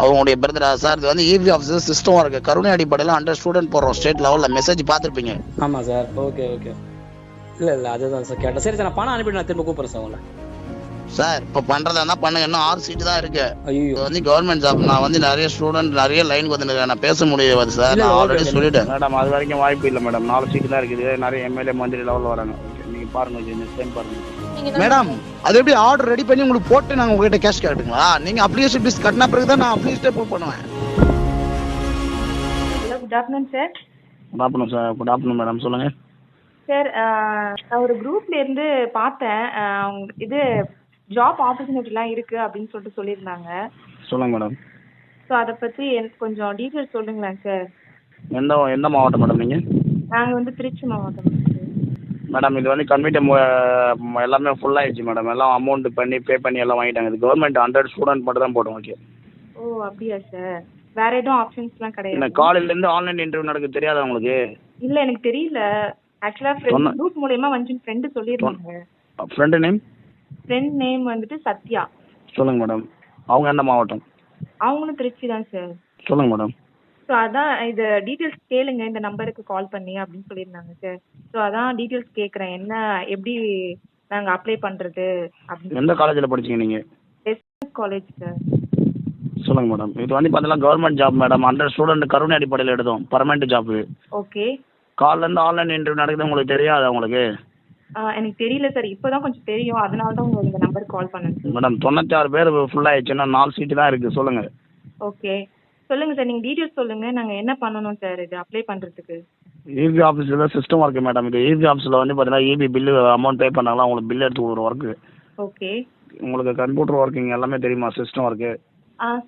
அவங்களுடைய பிரதரா சார்? இது வந்து இபி ஆஃபீஸர் சிஸ்டம் இருக்கு, கருணை அடிப்படையில் 100 ஸ்டூடெண்ட் போடுறோம் ஸ்டேட் லெவலில். மெசேஜ் பார்த்துருப்பீங்க. ஆமாம் சார். Okay okay. இல்லை அதுதான் சார் கேட்டேன். சரி சார், நான் பணம் அனுப்பிட்டு நான் திரும்ப கூப்பிட்றேன் சார் உங்களை. சார் இப்போ பண்ணுறதா இருந்தால் பண்ணுங்க, இன்னும் 6 சீட்டு தான் இருக்கு. ஐயோ, இது வந்து கவர்மெண்ட் ஜாப். நான் வந்து நிறைய ஸ்டூடெண்ட் நிறைய லைனுக்கு வந்து நான் பேச முடியாது சார். நான் ஆல்ரெடி சொல்லிட்டேன் மேடம். அது வரைக்கும் வாய்ப்பு இல்லை மேடம். 4 சீட்டு தான் இருக்குது. நிறைய எம்எல்ஏ மந்திரி லெவலில் வராங்க. நீங்கள் பாருங்க, நெக்ஸ்ட் டைம் பாருங்க மேடம். அது எப்படி ஆர்டர் ரெடி பண்ணி உங்களுக்கு போட்டு நாங்கள் உங்ககிட்ட கேஷ் கேட்டுங்களா? நீங்கள் அப்ளிகேஷன் ஃபீஸ் கட்டின பிறகு தான் நான் அப்ளிகேஷன் போய் பண்ணுவேன். Good afternoon sir. Good afternoon sir. Good afternoon madam, சொல்லுங்கள் சார். நான் ஒரு குரூப்லேருந்து பார்த்தேன், அவங்க இது ஜாப் ஆப்பர்ச்சுனிட்டிலாம் இருக்குது அப்படின்னு சொல்லிட்டு சொல்லியிருந்தாங்க. சொல்லுங்கள் மேடம். ஸோ அதை பற்றி எனக்கு கொஞ்சம் டீட்டெயில்ஸ் சொல்லுங்களேன் சார். எந்த மாவட்டம் மேடம் நீங்கள்? நாங்கள் வந்து திருச்சி மாவட்டம் மேடம். இது வந்து கன்வீட் எல்லாமே ஃபுல் ஆயிடுச்சு மேடம். எல்லாம் அமௌண்ட் பே பண்ணி எல்லாம் வாங்கிட்டாங்க. இது கவர்மெண்ட் 100 ஸ்டூடெண்ட் மட்டும் தான் போடும். ஓகே. ஓ அப்படியா சார்? வேற எதுவும் ஆப்ஷன்ஸ்லாம் கிடையாது? இல்லை, காலையிலேருந்து ஆன்லைன் இன்டர்வியூ நடக்குது, தெரியாதா உங்களுக்கு? இல்லை எனக்கு தெரியல. ஆக்சுவலாக ஃப்ரெண்ட் குரூப் மூலயமா வந்து ஃப்ரெண்டு சொல்லியிருந்தாங்க. Friend name? ஃப்ரெண்ட் நேம் வந்துட்டு சத்யா. சொல்லுங்கள் மேடம். அவங்க எந்த மாவட்டம்? அவங்களும் திருச்சி தான் சார். சொல்லுங்கள் மேடம். ஸோ அதான் இது டீட்டெயில்ஸ் கேளுங்க இந்த நம்பருக்கு கால் பண்ணி அப்படின்னு சொல்லியிருந்தாங்க சார். ஸோ அதான் டீட்டெயில்ஸ் கேட்குறேன், என்ன எப்படி நாங்கள் அப்ளை பண்ணுறது அப்படின்னு. எந்த காலேஜில் படிச்சீங்க நீங்கள்? SS college sir. சொல்லுங்கள் மேடம். இது வந்து பார்த்தீங்கன்னா கவர்மெண்ட் ஜாப் மேடம். 100 ஸ்டூடெண்ட் கருணை அடிப்படையில் எடுத்தோம், பர்மனெண்ட் ஜாப். ஓகே. காலிலேருந்து ஆன்லைன் இன்டர்வியூ நடக்குது, உங்களுக்கு தெரியாது உங்களுக்கு? எனக்கு தெரியல சார், இப்போதான் கொஞ்சம் தெரியும், அதனால தான் உங்களுக்கு இந்த நம்பருக்கு கால் பண்ணேன் மேடம். 96 பேர் ஃபுல் ஆயிடுச்சுன்னா 4 சீட்டு தான் இருக்குது. சொல்லுங்கள். ஓகே சொல்லுங்க சார், நீங்கள் டீட்டெயில்ஸ் சொல்லுங்க, நாங்கள் என்ன பண்ணணும் சார் இது அப்ளை பண்ணுறதுக்கு? இபி ஆஃபீஸில் தான் சிஸ்டம் ஒர்க்கு மேடம். இது இபி ஆஃபீஸில் வந்து பார்த்தீங்கன்னா இபி பில்லு அமௌண்ட் பே பண்ணாங்களா உங்களுக்கு பில் எடுத்து கொடுக்குற ஒர்க்கு. ஓகே. உங்களுக்கு கம்ப்யூட்டர் ஒர்க்கிங் எல்லாமே தெரியுமா? System work.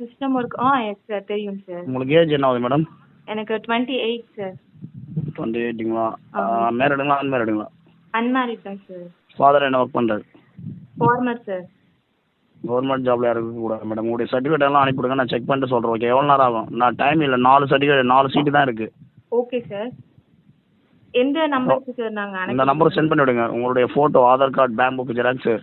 System work yes sir தெரியும் சார். உங்களுக்கு ஏஜ் என்ன ஆகுது மேடம்? எனக்கு 28 சார். 28ங்களா? மேரிடுங்களா அன்மேரிடுங்களா? அன்மேரிட் தான் சார். ஃபாதர் என்ன ஒர்க் பண்ணுறாரு? Farmer sir. கவர்மெண்ட் ஜாப்ல யாருக்கு கூடாது மேடம். உங்களுடைய சர்டிஃபிகேட் எல்லாம் அனுப்பிவிடுங்க, நான் செக் பண்ணிட்டு சொல்கிறேன். ஓகே. எவ்வளோ நேரம் ஆகும்? நான் டைம் இல்லை, 4 சர்டிஃபிகேட் 4 சீட்டு தான் இருக்குது. Okay sir. எந்த நம்பருக்கு சார் நாங்கள் இந்த நம்பருக்கு சென்ட் பண்ணி விடுங்க. உங்களுடைய photo, Aadhaar card, bank book xerox,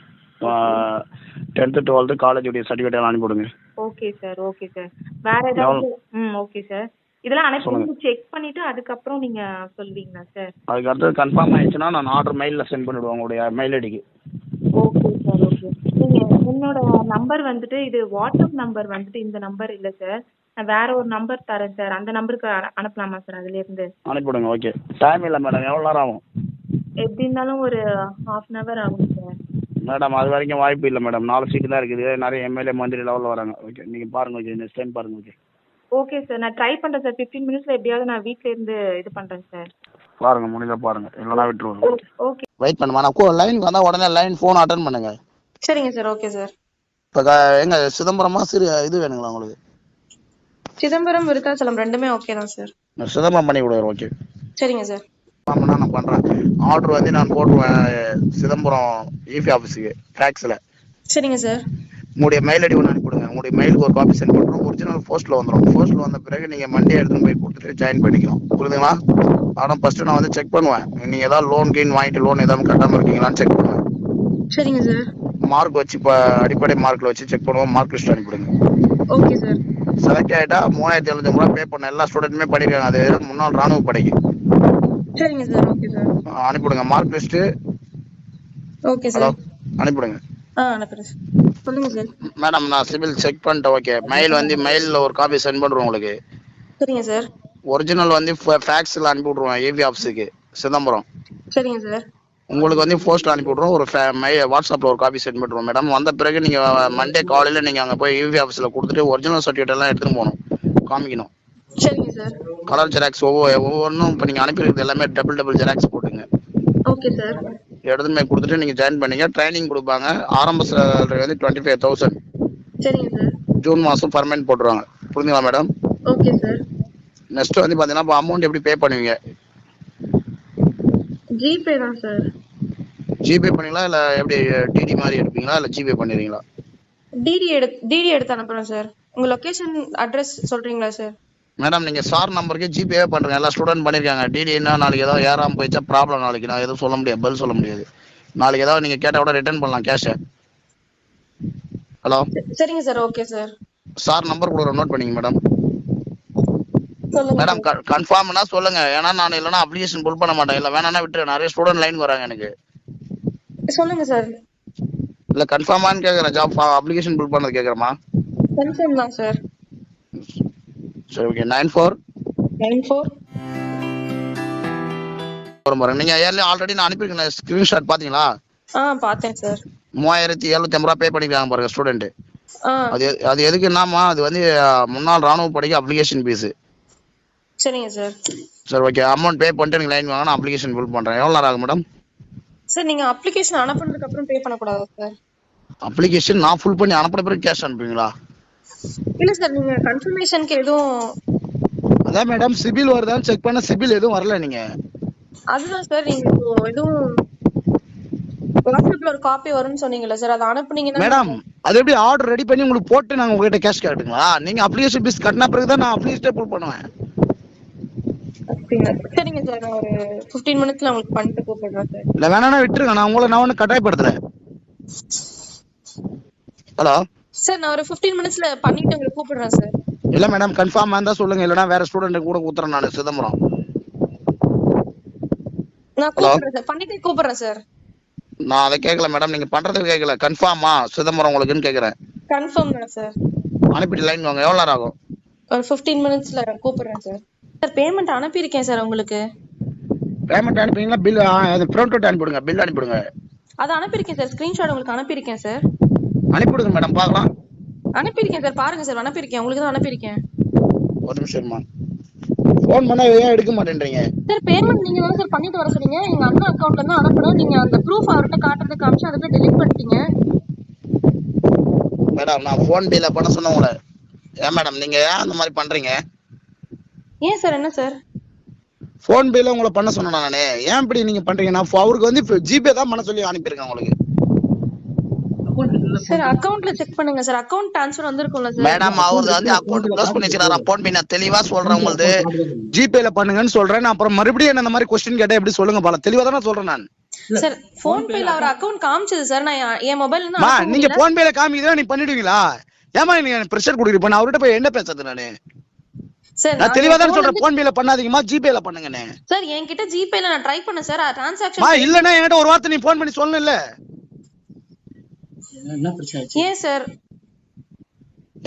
10th 12th காலேஜுடைய சர்டிஃபிகேட் எல்லாம் அனுப்பிவிடுங்க. Okay sir. Okay sir. வேற ஏதாவது? Okay sir. இதெல்லாம் அனுப்பி செக் பண்ணிட்டு அதுக்கப்புறம் நீங்க சொல்வீங்களா சார்? அதுக்கு அடுத்து கன்ஃபார்ம் ஆயிடுச்சுன்னா நான் ஆர்டர் மெயிலில் சென்ட் பண்ணிவிடுவேன் உங்களுடைய மெயில் ஐடிக்கு. Okay sir. ஓகே. நீங்கள் என்னோட நம்பர் வந்துட்டு இது வாட்ஸ்அப் நம்பர் வந்துட்டு இந்த நம்பர் இல்லை சார், நான் வேற ஒரு நம்பர் தரேன் சார், அந்த நம்பருக்கு அனுப்பலாமா சார்? அதுலேருந்து அனுப்பிவிடுங்க. ஓகே. டைம் இல்லை மேடம். எவ்வளோ நேரம் ஆகும்? எப்படி இருந்தாலும் ஒரு 1/2 அன் ஹவர் ஆகும் சார். மேடம் அது வரைக்கும் வாய்ப்பு இல்லை மேடம். 4 சீட்டு தான் இருக்குது. நிறைய எம்எல்ஏ மந்திரி லெவலில் வராங்க. ஓகே. நீங்கள் பாருங்கள். ஓகே. நெக்ஸ்ட் டைம் பாருங்கள். ஓகே. ஓகே சார், நான் ட்ரை பண்ணுறேன் சார். 15 மினிட்ஸில் எப்படியாவது நான் வீட்டில் இருந்து இது பண்ணுறேன் சார். பாருங்கள், முடிஞ்சால் பாருங்கள், இல்லைனா விட்டுருவோம். ஓகே. வெயிட் பண்ணுமா, நான் லைனுக்கு வந்தால் உடனே லைன் ஃபோன் அட்டன் பண்ணுங்க. சரிங்க சார். Okay sir. இப்போ எங்க சிதம்பரமா இது வேணுங்களா உங்களுக்கு? சிதம்பரம் விருத்தாச்சலம் ரெண்டுமே ஓகே தான் சார். சிதம்பரம் பண்ணி கொடுக்குறேன். ஓகே. சரிங்க சார். ஆமாண்ணா, நான் பண்ணுறேன். ஆர்டர் வந்து நான் போட்டுருவேன் சிதம்பரம் இபி ஆஃபீஸுக்கு ஃபேக்ஸில். சரிங்க சார். உங்களுடைய மெயில் ஐடி ஒன்று அனுப்பிவிடுங்க. உங்களுடைய மெயிலுக்கு ஒரு காப்பி சென்ட் பண்ணுறோம். ஒரிஜினல் போஸ்ட்டில் வந்துடும். போஸ்ட்டில் வந்த பிறகு நீங்கள் மண்டே எடுத்துன்னு போய் கொடுத்துட்டு ஜாயின் பண்ணிக்கலாம். புரியுதுங்களா? ஆனால் ஃபஸ்ட்டு நான் வந்து செக் பண்ணுவேன், நீங்கள் ஏதாவது லோன் கீன் வாங்கிட்டு லோன் எதாவது கட்டாமல் இருக்கீங்களான்னு செக் பண்ணுவேன். சரிங்க சார். மார்க் வச்சு இப்போ அடிப்படை மார்க்கில் வச்சு செக் பண்ணுவோம். மார்க் லிஸ்ட் அனுப்பிவிடுங்க. Okay sir. செலக்ட் ஆகிட்டா 3750 ரூபா பே பண்ண எல்லா ஸ்டூடெண்ட்டுமே படிக்கிறாங்க. அது முன்னாள் ராணுவ படைக்கு. சரிங்க சார். Okay sir. அனுப்பிவிடுங்க மார்க் லிஸ்ட்டு. Okay sir. அனுப்பிவிடுங்க. அனுப்புறேன். சொல்லுங்க சார். மேடம் நான் சிவில் செக் பண்ணிட்டேன். ஓகே. மெயிலில் ஒரு காப்பி சென்ட் பண்ணுறோம் உங்களுக்கு. சரிங்க சார். ஒரிஜினல் வந்து ஃபேக்ஸில் அனுப்பி விட்ருவோம் ஏபி ஆஃபீஸுக்கு சிதம்பரம். சரிங்க சார். உங்களுக்கு வந்து போஸ்ட்டில் அனுப்பி விட்ருவோம். ஒரு வாட்ஸ்அப்பில் ஒரு காப்பி சென்ட் பண்ணிடுவோம் மேடம். வந்த பிறகு நீங்கள் மண்டே காலையில் நீங்கள் அங்கே போய் ஏபி ஆஃபீஸில் கொடுத்துட்டு ஒரிஜினல் சர்டிஃபிகேட் எல்லாம் எடுத்துகிட்டு போகணும், காமிக்கணும். சரிங்க சார். கலர் ஜெராக்ஸ் ஒவ்வொன்றும் இப்போ நீங்கள் அனுப்பிடுறது எல்லாமே டபுள் ஜெராக்ஸ் போட்டுங்க. Okay sir. எடுத்துன்னு போய் கொடுத்துட்டு நீங்கள் ஜாயின் பண்ணிங்க. ட்ரைனிங் கொடுப்பாங்க. ஆரம்ப சேலரி வந்து 25,000. சரிங்க சார். ஜூன் மாதம் பர்மனெண்ட் போட்டுருவாங்க. புரிஞ்சுங்களா மேடம்? Okay sir. நெக்ஸ்ட் வந்து பார்த்தீங்கன்னா இப்போ அமௌண்ட் எப்படி பே பண்ணுவீங்க? ஜிபே தான் சார். ஜிபே பண்ணீங்களா இல்லை எப்படி டிடி மாதிரி எடுப்பீங்களா இல்லை ஜிபே பண்ணிடுறீங்களா? டிடி எடுத்து அனுப்புறேன் சார். உங்கள் லொக்கேஷன் அட்ரஸ் சொல்கிறீங்களா சார்? மேடம் நீங்கள் சார் நம்பருக்கு ஜிபே பண்ணுறேன். எல்லா ஸ்டூடெண்ட் பண்ணியிருக்காங்க. டிடினா நாளைக்கு ஏதாவது ஏறாமல் போயிடுச்சா ப்ராப்ளம். நாளைக்கு நான் எதுவும் சொல்ல முடியாது, பதில் சொல்ல முடியாது. நாளைக்கு ஏதாவது நீங்கள் கேட்டால் கூட ரிட்டர்ன் பண்ணலாம் கேஷை. ஹலோ. சரிங்க sir. Okay sir. Sir number கொடுக்குறேன், நோட் பண்ணிங்க மேடம். சொல்லுங்க மேடம் சார். கன்ஃபார்ம்னா சொல்லுங்க, ஏன்னா நான் இல்லைன்னா அப்ளிகேஷன் புல் பண்ண மாட்டேன். இல்லை வேணான்னா விட்டுரு, நிறைய ஸ்டூடெண்ட் லைன் வராங்க எனக்கு. சொல்லுங்க சார். இல்லை கன்ஃபார்மான்னு கேட்குறேன், ஜாப் அப்ளிகேஷன் புல் பண்ணது கேட்குறேம்மா. கன்ஃபார்ம் தான் சார். சரி ஓகே. 94 நீங்க ஏர்லி ஆல்ரெடி நான் அனுப்பியிருக்கேன், ஸ்கிரீன்ஷாட் பாத்தீங்களா? பார்த்தேன் சார். 3750 ரூபா பே பண்ணிருக்காங்க பாருங்க ஸ்டூடெண்ட். அது எதுக்குன்னாமா, அது வந்து முன்னாள் ராணுவ படைக்கு அப்ளிகேஷன் ஃபீஸ். சரிங்க சார். சரி ஓகே, அமௌண்ட் பே பண்ணிட்டு எனக்கு லைன் வாங்க, நான் அப்ளிகேஷன் ஃபில் பண்றேன். எவ்வளவு நேரம் ஆகும் மேடம்? சார் நீங்க அப்ளிகேஷன் அனுப்புனதுக்கு அப்புறம் பே பண்ணக்கூடாதா சார்? அப்ளிகேஷன் நான் ஃபுல் பண்ணி அனுப்புற பிறகு கேஷ் அனுப்புவீங்களா? இல்ல சார், நீங்க கன்ஃபர்மேஷனுக்கு எதுவும். அதான் மேடம் சிபில் வருதான்னு செக் பண்ண, சிபில் எதுவும் வரல. நீங்க அதுதான் சார், நீங்க எதுவும் வாட்ஸ்அப்ல ஒரு காப்பி வரும்னு சொன்னீங்கல்ல சார், அதை அனுப்புனீங்கன்னா. மேடம் அது எப்படி ஆர்டர் ரெடி பண்ணி உங்களுக்கு போட்டு நாங்க உங்ககிட்ட கேஷ் கேட்டுங்களா? நீங்க அப்ளிகேஷன் ஃபீஸ் கட்டின பிறகு தான் நான் அப்ளிகேஷன் புல் பண்ணுவேன். சரிங்க சார், நான் ஒரு 15 மினிட்ஸ்ல உங்களுக்கு பண்ணிட்டு கூப்பிடுறேன் சார். இல்ல வேணா விட்டுருங்க, நான் ஒண்ணு கட்டாயப்படுத்துறேன். ஹலோ சார், நான் ஒரு 15 மினிட்ஸ்ல பண்ணிட்டு உங்களுக்கு கூப்பிடுறேன் சார். இல்ல மேடம் கன்ஃபார்மா இருந்தா சொல்லுங்க, இல்லனா வேற ஸ்டூடெண்ட் கூட குத்துறேன் நான் சிதம்பரம். நான் கூப்பிடுறேன் சார், பண்ணிட்டு கூப்பிடுறேன் சார். நான் அதை கேட்கல மேடம், நீங்க பண்றதுக்கு கேட்கல, கன்ஃபார்மா சிதம்பரம் உங்களுக்குன்னு கேக்குறேன். கன்ஃபார்ம் தான் சார். அனுப்பிட்டு லைன் வாங்க, எவ்வளவு நேரம் ஆகும்? ஒரு 15 மினிட்ஸ்ல கூப்பிடுறேன் சார். சார் பேமெண்ட் அனுப்பியிருக்கேன் சார் உங்களுக்கு. பேமெண்ட் அனுப்பிங்களா? பில் பிரிண்ட் அவுட் அனுப்பிடுங்க, பில் அனுப்பிடுங்க. அதை அனுப்பியிருக்கேன் சார், ஸ்கிரீன்ஷாட் உங்களுக்கு அனுப்பியிருக்கேன் சார். அனுப்பிடுங்க மேடம் பார்க்கலாம். அனுப்பியிருக்கேன் சார், பாருங்க சார், அனுப்பியிருக்கேன், உங்களுக்கு தான் அனுப்பியிருக்கேன். ஒரு நிமிஷம்மா, ஃபோன் பண்ணா ஏன் எடுக்க மாட்டேன்றீங்க? சார் பேமெண்ட் நீங்க தான் சார் பண்ணிட்டு வர சொன்னீங்க, எங்க அண்ணா அக்கவுண்ட்ல இருந்து அனுப்புறோம். நீங்க அந்த ப்ரூஃப் அவர்கிட்ட காட்டுறதுக்கு காமிச்சு அதை டெலீட் பண்ணிட்டீங்க. மேடம் நான் ஃபோன் பேல பண்ண சொன்ன உங்களை. ஏன் மேடம் நீங்க ஏன் அந்த மாதிரி பண்றீங்க? ஏன் சார், என்ன சார்? ஃபோன் பேல உங்களை பண்ண சொன்னேன் நானே, ஏன் இப்படி நீங்க பண்றீங்க? நான் அவருக்கு வந்து ஜிபே தான் பண்ண சொல்லி அனுப்பியிருக்கேன் உங்களுக்கு. சார் அக்கவுண்ட்ல செக் பண்ணுங்க சார், அக்கவுண்ட் ட்ரான்ஸ்ஃபர் வந்திருக்கும்ல சார். மேடம் அவரு வந்து அக்கவுண்ட் க்ளோஸ் பண்ணி வச்சிராரா ஃபோன் பே. நான் தெளிவா சொல்றேன், உங்களுக்கு ஜிபேல பண்ணுங்கன்னு சொல்றேன். நான் அப்புறம் மறுபடியும் என்ன இந்த மாதிரி क्वेश्चन கேட்டா எப்படி சொல்லுங்க பால? தெளிவா தான சொல்றேன் நான். சார் ஃபோன் பேல அவர் அக்கவுண்ட் காமிச்சது சார், நான் என் மொபைல்ல இருந்து அனுப்ப நீங்க முடியல. ஃபோன் பேல காமிக்கிறதா நீ பண்ணிடுவீங்களா? ஏமா நீங்க பிரஷர் குடுக்குறீங்க? நான் அவர்கிட்ட போய் என்ன பேசுறது நானு? சார் நான் தெளிவா தான் சொல்றேன், ஃபோன் பேல பண்ணாதீங்கமா, ஜிபேல பண்ணுங்கன்னு. சார் என்கிட்ட ஜிபேல நான் ட்ரை பண்ணேன் சார், ட்ரான்சாக்ஷன் இல்லனா என்கிட்ட ஒரு வார்த்தை நீ ஃபோன் பண்ணி சொல்லணும் இல்ல? என்ன பிரச்சனை ஆச்சு? ஏன் சார்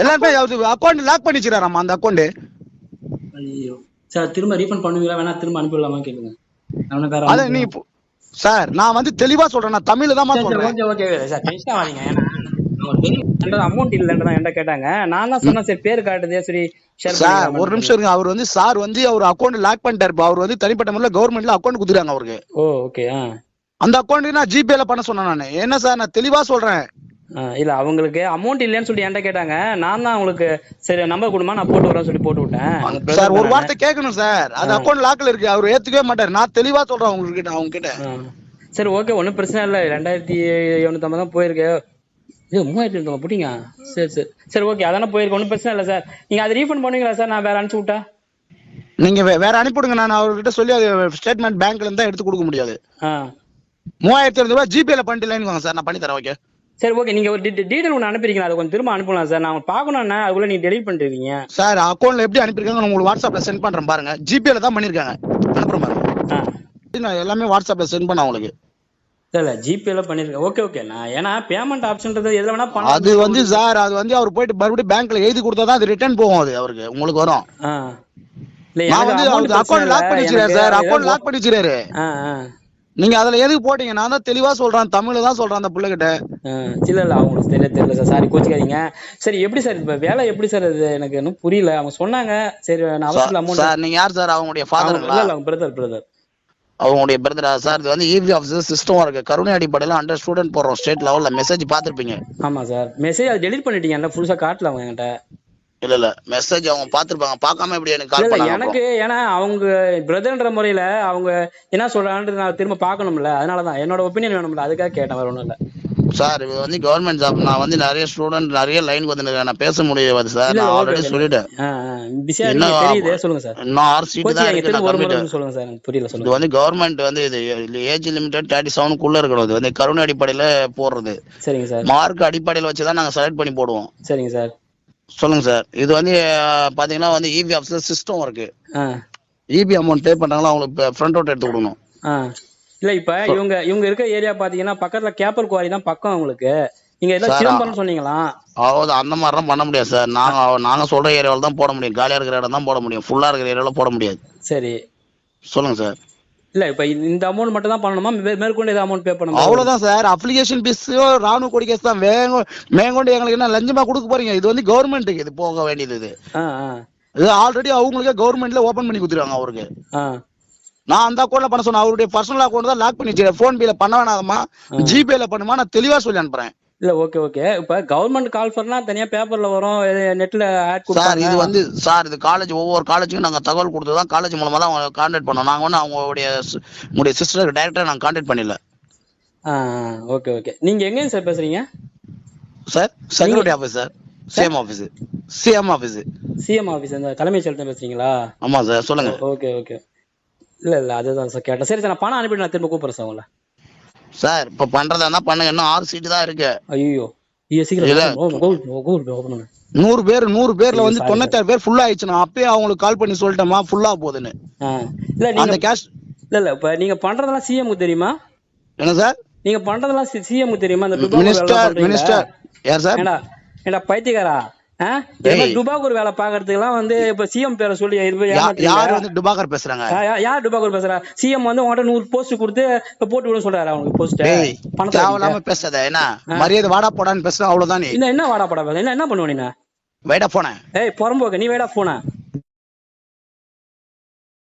எல்லாமே அக்கவுண்ட் லாக் பண்ணி வச்சிராராமா அந்த அக்கவுண்ட். ஐயோ சார், திரும்ப ரீஃபண்ட் பண்ணுவீங்களா வேணா திரும்ப அனுப்பிடலாமா கேளுங்க. அத நீ சார் நான் வந்து தெளிவா சொல்றேன், நான் தமிழ்ல தான் சொல்றேன். ஓகே ஓகே சார், டென்ஷன் ஆவீங்க. ஏன்னா அமௌண்ட் இல்லன்றத என்கிட்ட கேட்டாங்க, நான் தான் சொன்னேன் சரி பேர் காட்டுதே சரி ஷேர் சார் பண்ணிக்கலாம். ஒரு நிமிஷம் இருங்க, அவர் வந்து சார் வந்து அவர் அக்கவுண்ட் லாக் பண்ணிட்டாரு. அவர் வந்து தனிப்பட்ட முறையில் கவர்மெண்ட்ல அக்கவுண்ட் குடுக்குறாங்க அவருக்கு. ஓ ஓகே. அந்த அக்கவுண்ட் நான் ஜிபேல பண்ண சொன்னேன் நானு. என்ன சார் நான் தெளிவா சொல்றேன். இல்ல அவங்களுக்கு அமௌண்ட் இல்லைன்னு சொல்லி என்கிட்ட கேட்டாங்க, நான் தான் உங்களுக்கு சரி நம்பர் கொடுமா நான் போட்டு வரேன்னு சொல்லி போட்டு விட்டேன். சார் ஒரு வார்த்தை கேட்கணும் சார், அது அக்கவுண்ட் லாக்ல இருக்கு, அவர் ஏத்துக்கவே மாட்டாரு. நான் தெளிவா சொல்றேன் உங்ககிட்ட, அவங்க கிட்ட. சரி ஓகே, ஒன்றும் பிரச்சனை இல்லை. 2750 தான் போயிருக்கு. இது 3000 போட்டீங்க. சரி சரி சரி ஓகே, அதானே போயிருக்கு, ஒன்றும் பிரச்சனை இல்லை சார். நீங்க அதை ரீஃபண்ட் பண்ணுவீங்களா சார்? நான் வேற அனுப்பிச்சு விட்டா நீங்க வேற அனுப்பிவிடுங்க. நான் அவர்கிட்ட சொல்லி அது ஸ்டேட்மெண்ட் பேங்க்ல இருந்தா எடுத்து கொடுக்க முடியாது. 3700 ரூபாய் ஜிபேல பண்ணிட்டு சார், நான் பண்ணி தரேன். ஓகே சரி ஓகே. நீங்க ஒரு டீடைல் ஒன்று அனுப்பிருக்கீங்க, அதை கொஞ்சம் திரும்ப அனுப்பலாம் சார். நான் பார்க்கணும்னா அதுக்குள்ள நீங்க டெலிட் பண்ணிருக்கீங்க சார். அக்கௌண்ட்ல எப்படி அனுப்பிருக்காங்க உங்களுக்கு வாட்ஸ்அப்ல சென்ட் பண்றேன் பாருங்க. ஜிபேல தான் பண்ணிருக்காங்க, அனுப்புறேன் பாருங்க. நான் எல்லாமே வாட்ஸ்அப்ல சென்ட் பண்ண உங்களுக்கு. இல்ல ஜிபேல பண்ணிருக்கேன். Okay okay. நான் ஏன்னா பேமெண்ட் ஆப்ஷன்றது எதுல வேணா பண்ணலாம். அது வந்து சார் அது வந்து அவர் போயிட்டு மறுபடியும் பேங்க்ல எழுதி கொடுத்தாதான் அது ரிட்டர்ன் போகும், அது அவருக்கு உங்களுக்கு வரும். இல்ல நான் வந்து அக்கவுண்ட் லாக் பண்ணி வச்சிருக்காரு சார், அக்கவுண்ட் லாக் பண்ணி வச்சிருக்காரு. நீங்க அதுல எதுக்கு போட்டீங்க? நான் தான் தெளிவா சொல்றேன், தமிழ்ல தான் சொல்றேன் அந்த புள்ளகிட்ட. இல்ல இல்ல அவங்களுக்கு தெரியல சார், சாரி கோச்சிக்காதீங்க. சரி எப்படி சார் இப்ப வேலை எப்படி சார்? அது எனக்கு இன்னும் புரியல. அவங்க சொன்னாங்க சரி நான் அவசியம் அமௌண்ட். சார் நீங்க யார் சார்? அவங்களுடைய ஃபாதருங்களா? இல்ல அவங்க பிரதர். அவங்களுடைய பிரதரா சார்? இது வந்து இபி ஆஃபீஸர் சிஸ்டம் இருக்கு, கருணை அடிப்படையில் 100 ஸ்டூடெண்ட் போடுறோம் ஸ்டேட் லெவல்ல. மெசேஜ் பாத்துருப்பீங்க. ஆமா சார், மெசேஜ் அது டெலிட் பண்ணிட்டீங்க, ஃபுல்லா காட்டல அவங்க என்கிட்ட. இல்ல மெசேஜ் அவங்க பாத்துருப்பாங்க, பார்க்காம எப்படி எனக்கு கால் பண்ணாங்க? எனக்கு ஏன்னா அவங்க பிரதர்ன்ற முறையில அவங்க என்ன சொல்றாங்கன்றது நான் திரும்ப பார்க்கணும்ல, அதனாலதான் என்னோட ஒப்பீனியன் வேணும்ல, அதுக்காக கேட்டேன், வேற ஒண்ணும் இல்ல சார். இது வந்து கவர்மெண்ட் ஜாப், நான் வந்து நிறைய ஸ்டூடெண்ட் நிறைய லைன் வந்து நான் பேச முடியாது சார், நான் ஆல்ரெடி சொல்லிட்டேன். தெரியுது, சொல்லுங்க சார். இன்னும் 6 சீட் தான் இருக்கு, சொல்லுங்க சார், புரியல சொல்லுங்க. இது வந்து கவர்மெண்ட் வந்து இது ஏஜ் லிமிட்டட் 37க்குள்ள இருக்கணும். இது வந்து கருணை அடிப்படையில போடுறது. சரிங்க சார். மார்க் அடிப்படையில வச்சுதான் நாங்க செலக்ட் பண்ணி போடுவோம். சரிங்க சார். சொல்லுங்க சார். இது வந்து பாத்தீங்கன்னா வந்து இபி ஆஃபீஸ்ல சிஸ்டம் இருக்கு. ஆ இபி அமௌண்ட் பே பண்றாங்களா அவங்களுக்கு ஃப்ரண்ட் அவுட் எடுத்து கொடுக்கணும். ஆ இல்ல இப்ப இவங்க இருக்க ஏரியா பாத்தீங்கன்னா பக்கத்துல கேப்பல் குவாரி தான் பக்கம் உங்களுக்கு. நீங்க ஏதோ சார் சிதம்பரம் சொன்னீங்களா? அதாவது அந்த மாதிரிலாம் பண்ண முடியாது சார். நாங்க சொல்ற ஏரியாவில் தான் போட முடியும். காலியா இருக்கிற இடம் தான் போட முடியும். ஃபுல்லா இருக்கிற ஏரியாவில் போட முடியாது. சரி. சொல்லுங்க சார். இல்ல இப்ப இந்த அமௌண்ட் மட்டும் தான் பண்ணணுமா? மேற்கொண்டு ஏதாவது அமௌண்ட் பே பண்ணணுமா? அவ்வளவுதான் சார். அப்ளிகேஷன் பீஸ் ராணுவ கொடி கேஸ் தான். மேற்கொண்டு எங்களுக்கு என்ன லஞ்சமா கொடுக்க போறீங்க? இது வந்து கவர்மெண்ட்டுக்கு இது போக வேண்டியது. இது ஆல்ரெடி அவங்களுக்கே கவர்மெண்ட்ல ஓபன் பண்ணி கொடுத்துருவாங்க அவருக்கு. நான் அந்த அக்கௌண்ட்ல பண்ண சொன்னேன். அவருடைய பர்சனல் அக்கௌண்ட் தான் லாக் பண்ணி வச்சிருக்கேன். போன் பேல பண்ண வேணாமா, ஜிபேல பண்ணுமா, நான் தெளிவா சொல்லி அனுப்புறேன். இல்ல ஓகே இப்ப கவர்மெண்ட் கால் பண்ணா தனியா பேப்பர்ல வரும், நெட்ல ஆட் சார். கொடுப்பாங்க. இது வந்து சார் இது காலேஜ் ஒவ்வொரு காலேஜுக்கும் நாங்க தகவல் கொடுத்துதான் காலேஜ் மூலமா தான் அவங்க கான்டாக்ட் பண்ணோம். நாங்க வந்து அவங்களுடைய சிஸ்டருக்கு டைரக்டா நாங்க கான்டாக்ட் பண்ணல. ஓகே நீங்க எங்க சார் பேசுறீங்க? Sir security office sir. CM office. CM office அந்த தலைமைச் செயலர் பேசுறீங்களா? ஆமா சார். சொல்லுங்க. ஓகே இல்ல அதுதான் சார் கேட்டேன். சரி சார், நான் பணம் அனுப்பிட்டு நான் திரும்ப கூப்பிடுறேன் சார் உங்களை. சார் இப்ப பண்றதா இருந்தா பண்ணுங்க. இன்னும் 6 சீட்டு தான் இருக்கு. ஐயோ சீக்கிரம் 100 பேர்ல வந்து 96 பேர் ஃபுல்லா ஆயிடுச்சு. நான் அப்பயே அவங்களுக்கு கால் பண்ணி சொல்லிட்டேமா ஃபுல்லா போகுதுன்னு. இல்ல நீங்க அந்த கேஷ் இல்ல இப்ப நீங்க பண்றதெல்லாம் சிஎம்க்கு தெரியுமா? என்ன சார் நீங்க பண்றதெல்லாம் சிஎம்க்கு தெரியுமா? அந்த மினிஸ்டர் யார் சார்? ஏண்டா பைத்தியக்காரா, டுபாகூர் வேலை பாக்குறதுக்குலாம் வந்து இப்ப சிஎம் பேரை சொல்லி யார் வந்து டுபாகர் பேசுறாங்க? யார் டுபாகூர் பேசுறா? சிஎம் வந்து உங்கள்ட்ட 100 போஸ்ட் கொடுத்து போட்டு விட சொல்றாரு அவங்களுக்கு போஸ்ட். தேவையில்லாம பேசாத. என்ன மரியாதை வாடா போடான்னு பேசுற அவ்வளவுதான். என்ன வாடா போடா பேச என்ன பண்ணுவ நீ? வைடா போன. பொறம்போக்க நீ வைடா போன.